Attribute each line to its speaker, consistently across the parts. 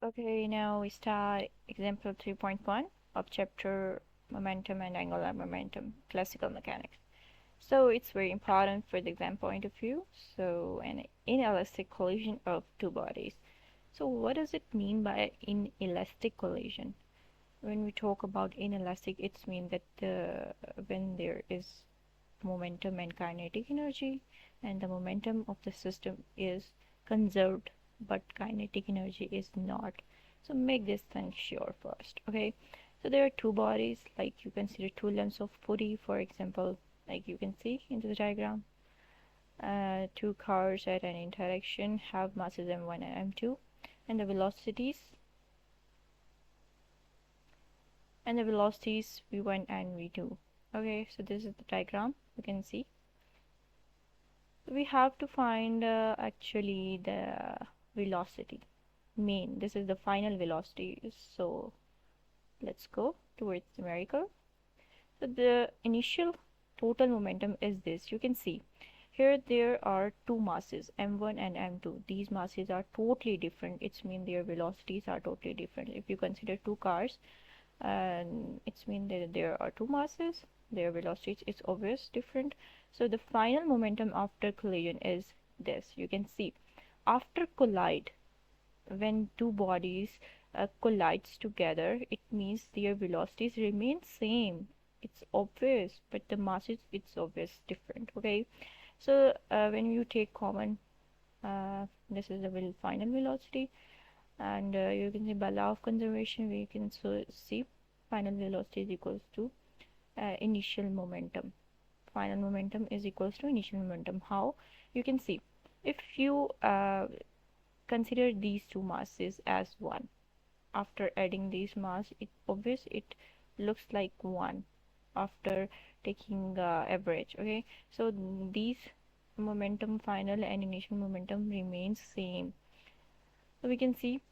Speaker 1: Okay, now we start example 3.1 of chapter momentum and angular momentum, classical mechanics. So it's very important for the exam point of view. So an inelastic collision of two bodies. So what does it mean by inelastic collision? When we talk about inelastic, it means that when there is momentum and kinetic energy, and the momentum of the system is conserved but kinetic energy is not. So make this thing sure first. Okay, so there are two bodies, like you consider two lengths of putty, for example, like you can see into the diagram. Two cars at an intersection have masses m1 and m2, and the velocities v1 and v2. Okay, so this is the diagram you can see. We have to find actually the velocity mean. This is the final velocity. So let's go towards numerical. So the initial total momentum is this. You can see here there are two masses m1 and m2. These masses are totally different. It's mean their velocities are totally different. If you consider two cars, and it's mean that there are two masses, their velocities is obvious different. So the final momentum after collision is this. You can see after collide, when two bodies collides together, it means their velocities remain same. It's obvious, but the masses, it's obvious different. Okay, so when you take common, this is the final velocity, and you can see by law of conservation we can see final velocity is equals to initial momentum. Final momentum is equals to initial momentum. How? You can see if you consider these two masses as one, after adding these mass, it obvious it looks like one after taking average. Okay, so these momentum final and initial momentum remains same. So we can see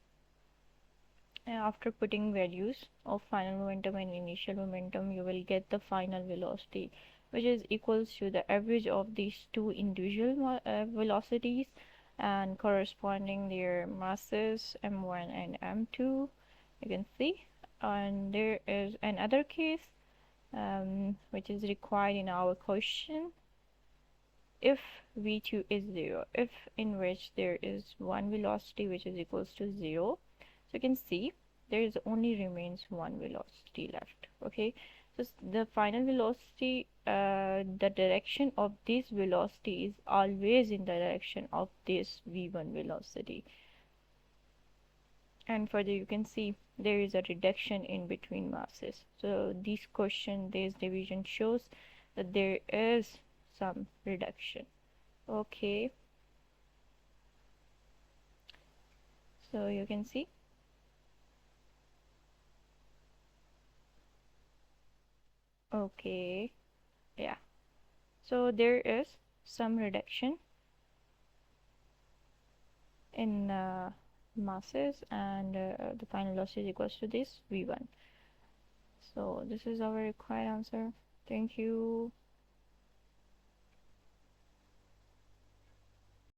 Speaker 1: after putting values of final momentum and initial momentum, you will get the final velocity, which is equals to the average of these two individual velocities and corresponding their masses m1 and m2. You can see, and there is another case which is required in our question. If v2 is 0, if in which there is one velocity which is equals to 0, so you can see there is only remains one velocity left. Okay, so the final velocity, the direction of this velocity is always in the direction of this v1 velocity. And further you can see there is a reduction in between masses. So this question, this division shows that there is some reduction. Okay, so you can see, okay, yeah, so there is some reduction in masses, and the final loss is equals to this v1. So this is our required answer. Thank you.